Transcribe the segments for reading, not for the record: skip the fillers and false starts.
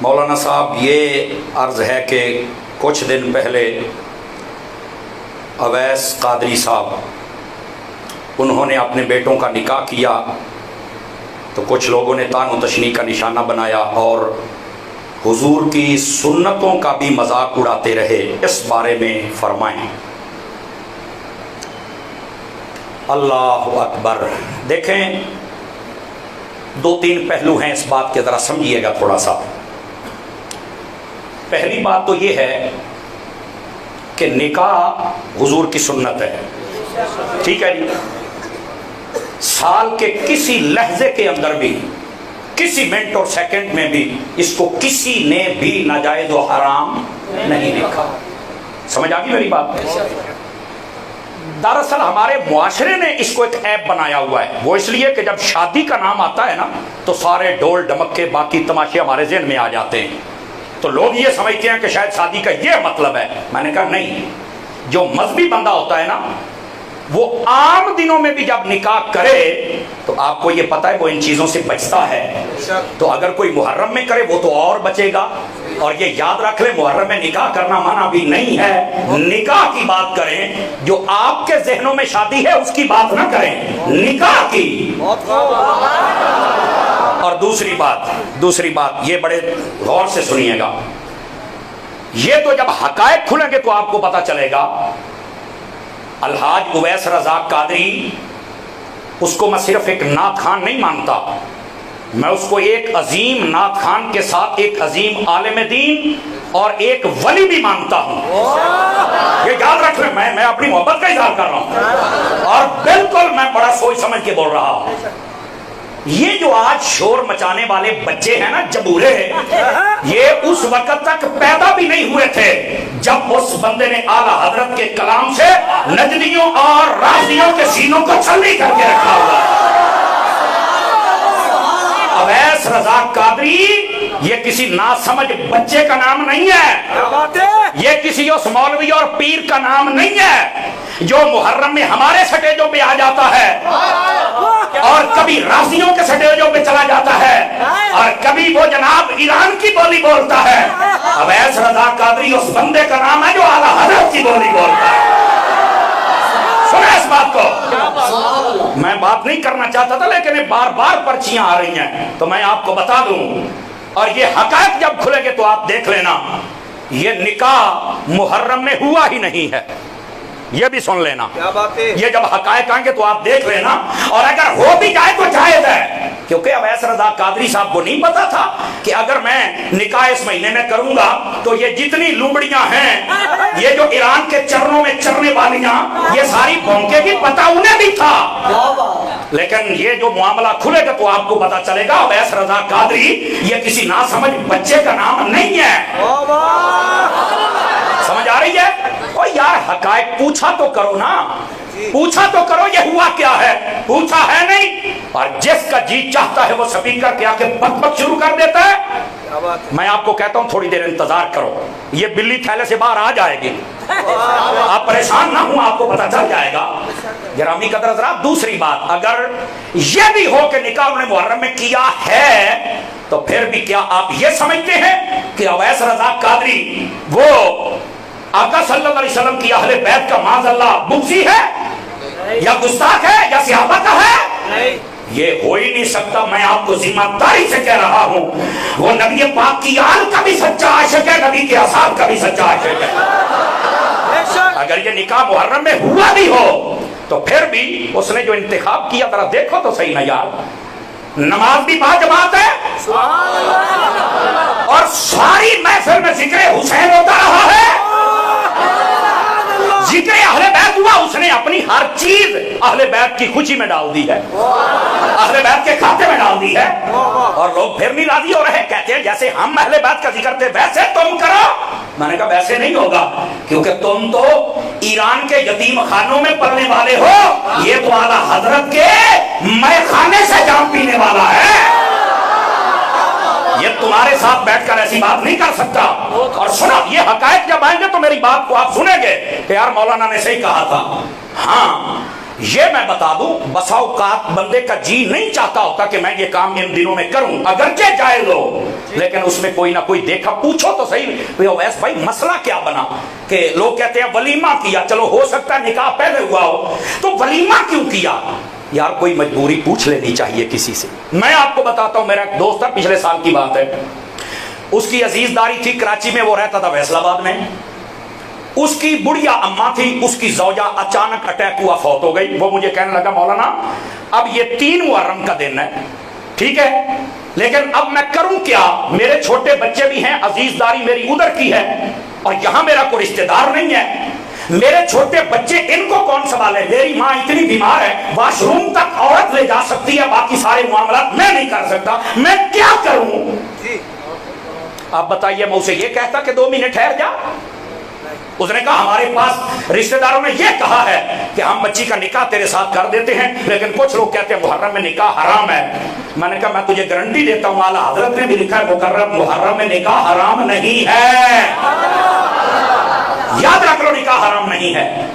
مولانا صاحب یہ عرض ہے کہ کچھ دن پہلے اویس قادری صاحب انہوں نے اپنے بیٹوں کا نکاح کیا تو کچھ لوگوں نے طعن و تشنیع کا نشانہ بنایا اور حضور کی سنتوں کا بھی مذاق اڑاتے رہے، اس بارے میں فرمائیں۔ اللہ اکبر۔ دیکھیں، دو تین پہلو ہیں اس بات کے، ذرا سمجھیے گا تھوڑا سا۔ پہلی بات تو یہ ہے کہ نکاح حضور کی سنت ہے، ٹھیک ہے جی۔ سال کے کسی لحظے کے اندر بھی، کسی منٹ اور سیکنڈ میں بھی اس کو کسی نے بھی ناجائز و حرام نہیں دیکھا۔ سمجھ آ گئی میری بات؟ دراصل ہمارے معاشرے نے اس کو ایک عیب بنایا ہوا ہے، وہ اس لیے کہ جب شادی کا نام آتا ہے نا تو سارے ڈول ڈمکے باقی تماشے ہمارے ذہن میں آ جاتے ہیں، تو لوگ یہ سمجھتے ہیں کہ شاید شادی کا یہ مطلب ہے۔ میں نے کہا نہیں، جو مذہبی بندہ ہوتا ہے نا وہ عام دنوں میں بھی جب نکاح کرے تو آپ کو یہ پتہ ہے وہ ان چیزوں سے بچتا ہے، تو اگر کوئی محرم میں کرے وہ تو اور بچے گا۔ اور یہ یاد رکھ لیں، محرم میں نکاح کرنا منع بھی نہیں ہے، نکاح کی بات کریں، جو آپ کے ذہنوں میں شادی ہے اس کی بات نہ کریں، نکاح کی۔ اور دوسری بات یہ بڑے غور سے سنیے گا، یہ تو جب حقائق کھلیں گے تو آپ کو پتہ چلے گا۔ الحاج اویس رضا قادری، اس کو میں صرف ایک نعت خوان نہیں مانتا، میں اس کو ایک عظیم نعت خوان کے ساتھ ایک عظیم عالم دین اور ایک ولی بھی مانتا ہوں۔ یہ یاد رکھ لیں، میں اپنی محبت کا اظہار کر رہا ہوں اور بالکل میں بڑا سوچ سمجھ کے بول رہا ہوں۔ یہ جو آج شور مچانے والے بچے ہیں نا، جبورے، یہ اس وقت تک پیدا بھی نہیں ہوئے تھے جب اس بندے نے اعلیٰ حضرت کے کلام سے نجدیوں اور رافضیوں کے سینوں کو چھلنی کر کے رکھا ہوا ہے۔ اویس رضا قادری یہ کسی ناسمجھ بچے کا نام نہیں ہے، یہ کسی اس مولوی اور پیر کا نام نہیں ہے جو محرم میں ہمارے سٹیجوں پہ آ جاتا ہے اور کبھی رافضیوں کے سٹیجوں پہ چلا جاتا ہے اور کبھی وہ جناب ایران کی بولی بولتا ہے۔ اویس رضا قادری اس بندے کا نام ہے جو اعلیٰ حضرت کی بولی بولتا ہے۔ سنیں اس بات کو، میں بات نہیں کرنا چاہتا تھا لیکن بار بار پرچیاں آ رہی ہیں تو میں آپ کو بتا دوں، اور یہ حقائق جب کھلیں گے تو آپ دیکھ لینا، یہ نکاح محرم میں ہوا ہی نہیں ہے، یہ بھی سن لینا۔ یہ جب حقائق آئیں گے تو آپ دیکھ لینا، اور اگر ہو بھی جائے تو جائز ہے، کیونکہ اویس رضا قادری صاحب کو نہیں پتا تھا کہ اگر میں نکاح اس مہینے میں کروں گا تو یہ جتنی لومڑیاں ہیں، یہ جو ایران کے چرنوں میں چرنے والیاں، یہ ساری بھونکے بھی پتا انہیں بھی تھا۔ لیکن یہ جو معاملہ کھلے گا تو آپ کو پتا چلے گا اویس رضا قادری یہ کسی ناسمجھ بچے کا نام نہیں ہے۔ سمجھ آ رہی ہے؟ او یار، حقائق پوچھا تو کرو نا، پوچھا تو کرو یہ ہوا کیا ہے، پوچھا ہے نہیں، اور جس کا جی چاہتا ہے وہ سپیکر کے آکے بک بک شروع کر دیتا ہے۔ میں آپ کو کہتا ہوں تھوڑی دیر انتظار کرو، یہ بلی تھیلے سے باہر آ جائے گی، آپ پریشان نہ ہوں، آپ کو پتہ چل جائے گا۔ گرامی قدر حضرات، دوسری بات، اگر یہ بھی ہو کہ نکاح انہوں نے محرم میں کیا ہے تو پھر بھی کیا آپ یہ سمجھتے ہیں کہ اویس رضا قادری وہ آقا صلی اللہ علیہ وسلم کی اہل بیت کا معاذ اللہ بغضی ہے یا گستاخ ہے یا صحابہ کا ہے؟ یہ ہو ہی نہیں سکتا۔ میں آپ کو ذمہ داری سے کہہ رہا ہوں، وہ نبی پاک کی آل کا بھی سچا عاشق ہے، نبی کے اصحاب کا بھی سچا عاشق ہے۔ اگر یہ نکاح محرم میں ہوا بھی ہو تو پھر بھی اس نے جو انتخاب کیا ذرا دیکھو تو صحیح نا یار، نماز بھی با جماعت ہے اور ساری محفل میں ذکر حسین ہوتا رہا ہے، ذکر اہل بیت ہوا، اس نے اپنی ہر چیز اہل بیت کی خوشی میں ڈال دی ہے، اہل بیت کے کھاتے میں ڈال دی ہے، اور لوگ پھر نہیں راضی ہو رہے، کہتے ہیں جیسے ہم اہل بیت کا ذکر تھے ویسے تم کرو۔ میں نے کہا ویسے نہیں ہوگا، کیونکہ تم تو ایران کے یتیم خانوں میں پلنے والے ہو، یہ تو اعلیٰ حضرت کے مے خانے سے جام پینے والا ہے، یہ تمہارے ساتھ بیٹھ کر ایسی بات نہیں کر سکتا۔ اور سنا، یہ حقائق جب آئیں گے تو میری بات کو آپ سنیں گے کہ یار مولانا نے صحیح کہا تھا۔ ہاں، یہ میں بتا دوں بسا اوقات بندے کا جی نہیں چاہتا ہوتا کہ میں یہ کام ان دنوں میں کروں، اگرچہ جائز ہو، لیکن اس میں کوئی نہ کوئی دیکھا، پوچھو تو صحیح اویس بھائی مسئلہ کیا بنا کہ لوگ کہتے ہیں ولیمہ کیا، چلو ہو سکتا ہے نکاح پہلے ہوا ہو، تو ولیمہ کیوں کیا؟ یار کوئی مجبوری پوچھ لینی چاہیے کسی سے۔ میں آپ کو بتاتا ہوں، میرا ایک دوست تھا، پچھلے سال کی بات ہے، اس کی عزیز داری تھی کراچی میں، وہ رہتا تھا فیصل آباد میں، اس کی بڑھیا اماں تھی، اس کی زوجہ اچانک اٹیک ہوا، فوت ہو گئی۔ وہ مجھے کہنے لگا مولانا اب یہ 3 محرم کا دن ہے، ٹھیک ہے، لیکن اب میں کروں کیا؟ میرے چھوٹے بچے بھی ہیں، عزیز داری میری ادھر کی ہے، اور یہاں میرا کوئی رشتہ دار نہیں ہے، میرے چھوٹے بچے ان کو کون سنبھالے؟ میری ماں اتنی بیمار ہے، واش روم تک عورت لے جا سکتی ہے، باقی سارے معاملات میں نہیں کر سکتا، میں کیا کروں؟ آپ بتائیے، میں اسے یہ کہتا کہ 2 مہینے ٹھہر جا؟ اس نے کہا ہمارے پاس رشتہ داروں نے یہ کہا ہے کہ ہم بچی کا نکاح تیرے ساتھ کر دیتے ہیں، لیکن کچھ لوگ کہتے ہیں محرم میں نکاح حرام ہے۔ میں نے کہا میں تجھے گارنٹی دیتا ہوں، اعلیٰ حضرت نے بھی لکھا ہے محرم میں نکاح حرام نہیں ہے، یاد رکھ لو نکاح حرام نہیں ہے،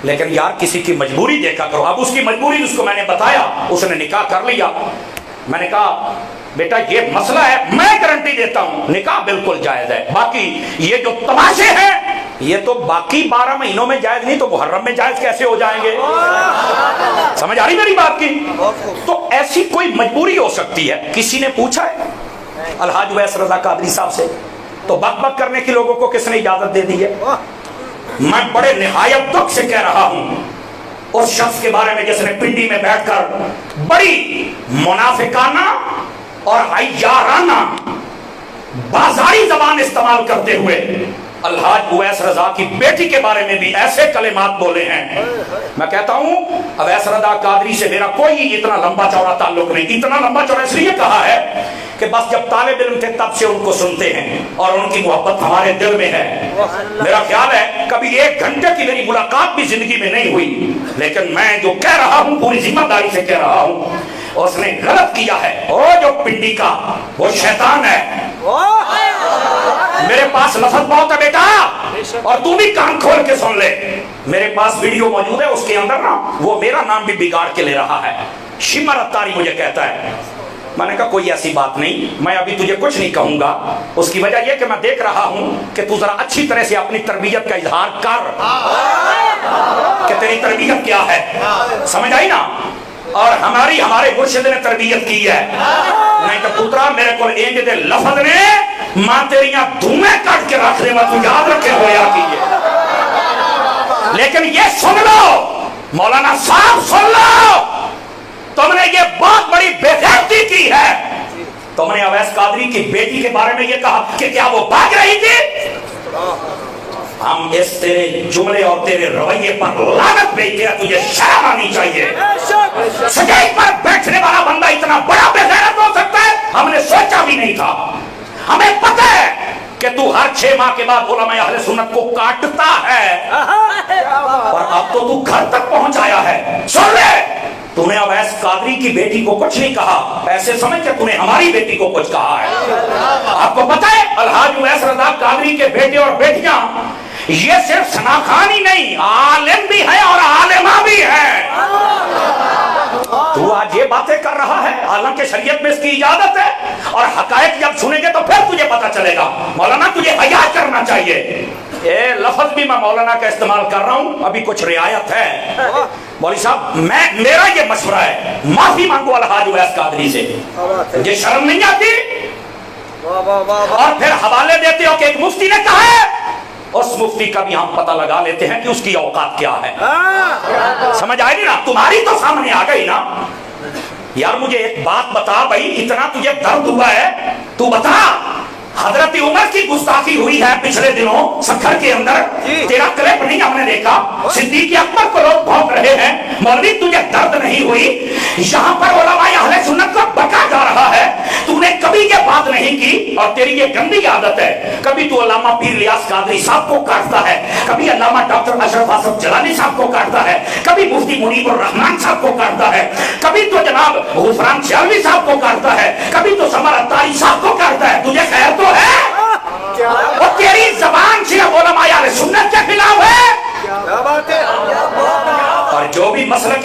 لیکن یار کسی کی مجبوری دیکھا کرو۔ اب اس کی مجبوری اس کو میں نے بتایا، اس نے نکاح کر لیا۔ میں نے کہا بیٹا یہ مسئلہ ہے، میں گارنٹی دیتا ہوں نکاح بالکل جائز ہے، باقی یہ جو تماشے ہیں یہ تو باقی 12 مہینوں میں جائز نہیں تو محرم میں جائز کیسے ہو جائیں گے؟ سمجھ آ رہی میری بات کی؟ تو ایسی کوئی مجبوری ہو سکتی ہے۔ کسی نے پوچھا ہے الحاج اویس رضا قادری صاحب سے، تو بک بک کرنے کی لوگوں کو کس نے اجازت دے دی ہے؟ میں بڑے نہایت دکھ سے کہہ رہا ہوں اس شخص کے بارے میں جس نے پنڈی میں بیٹھ کر بڑی منافقانہ اور عیارانہ بازاری زبان استعمال کرتے ہوئے الحاج اویس رضا کی بیٹی کے بارے میں بھی ایسے کلمات بولے ہیں۔ میں کہتا ہوں اویس رضا قادری سے میرا کوئی اتنا لمبا چوڑا تعلق نہیں، اتنا لمبا چوڑا اس لیے کہا ہے کہ بس جب طالب علم تھے تب سے ان کو سنتے ہیں اور ان کی محبت ہمارے دل میں ہے۔ میرا خیال ہے کبھی 1 گھنٹے کی میری ملاقات بھی زندگی میں نہیں ہوئی، لیکن میں جو کہہ رہا ہوں پوری ذمہ داری سے کہہ رہا ہوں، اس نے غلط کیا ہے، اور جو پنڈی کا وہ شیطان ہے۔ میرے پاس لفظ بہت ہے بیٹا، اور تو بھی کان کھول کے سن لے، میرے پاس ویڈیو موجود ہے، اس کے اندر نا وہ میرا نام بھی بگاڑ کے لے رہا ہے، شمر اتاری مجھے کہتا ہے۔ میں نے کہا کوئی ایسی بات نہیں، میں ابھی تجھے کچھ نہیں کہوں گا، اس کی وجہ یہ کہ میں دیکھ رہا ہوں کہ تو ذرا اچھی طرح سے اپنی تربیت کا اظہار کر کہ تیری تربیت کیا ہے، سمجھ آئی نا؟ اور ہمارے مرشد نے تربیت کی ہے، نہیں تو پترا میرے کو انج دے لفظ نے ماں تیریاں دھومیں کٹ کے رکھ دے، میں تو یاد رکھے ہویا کیے۔ لیکن یہ سن لو مولانا صاحب، سن لو، تم نے یہ بہت بڑی بے غیرتی کی ہے، تم نے اویس قادری کی بیٹی کے بارے میں یہ کہا کہ کیا وہ بھاگ رہی تھی؟ ہم اس تیرے جملے اور تیرے رویے پر لعنت بھیجتے ہیں، تجھے شرم آنی چاہیے۔ سجائی پر بیٹھنے والا بندہ اتنا بڑا بے غیرت ہو سکتا ہے، ہم نے سوچا بھی نہیں تھا۔ ہمیں پتہ ہے کہ تو ہر 6 ماہ کے بعد علماء اہل سنت کو کاٹتا ہے، اور اب تو گھر تک پہنچ آیا ہے۔ سن لے، تو نے اویس قادری کی بیٹی کو کچھ نہیں کہا، ایسے سمجھ کہ تو نے ہماری بیٹی کو کچھ کہا ہے۔ آپ کو پتہ ہے الحاج اویس رضا قادری کے بیٹے اور بیٹیاں یہ صرف ثناخان ہی نہیں، عالم بھی ہے اور عالمہ بھی ہے۔ تو آج یہ باتیں کر رہا ہے حالانکہ شریعت میں اس کی اجازت ہے، اور حقائق جب سنیں گے تو پھر تجھے پتا چلے گا۔ مولانا تجھے حیا کرنا چاہیے۔ یہ لفظ بھی میں مولانا کا استعمال کر رہا ہوں، ابھی کچھ رعایت ہے۔ مولوی صاحب میرا یہ مشورہ ہے، معافی مانگو الحاج اویس قادری سے، مجھے شرم نہیں آتی؟ اور پھر حوالے دیتے ہو کہ ایک مفتی نے کہا ہے، اس مفتی کا بھی ہم پتہ لگا لیتے ہیں کہ اس کی اوقات کیا ہے۔ سمجھ آئے نا؟ تمہاری تو سامنے آ گئی نا۔ یار مجھے ایک بات بتا بھائی، اتنا تجھے درد ہوا ہے تو بتا، حضرت عمر کی گستاخی ہوئی ہے پچھلے دنوں سکھر کے اندر، تیرا کلپ نہیں ہم نے دیکھا، صدیق اکبر کو لوگ بھونک رہے ہیں، مولوی تجھے درد نہیں ہوئی؟ یہاں پر علماء اہل سنت کو بکا جا رہا ہے، تو نے کبھی یہ بات نہیں کی، اور تیری یہ گندی عادت ہے، کبھی تو علامہ پیر الیاس قادری صاحب کو کاٹتا ہے، کبھی علامہ ڈاکٹر اشرف آصف جلانی صاحب کو کاٹتا ہے، کبھی مفتی منیب الرحمان صاحب کو کاٹتا ہے، کبھی تو جناب غفران سیالوی صاحب کو کاٹتا ہے، کبھی تو سمر اتاری صاحب کو کاٹتا ہے، تجھے خیر تو ہے؟ اور تیری زبان صرف علماء اہل سنت کے خلاف ہے، اور جو بھی مسلک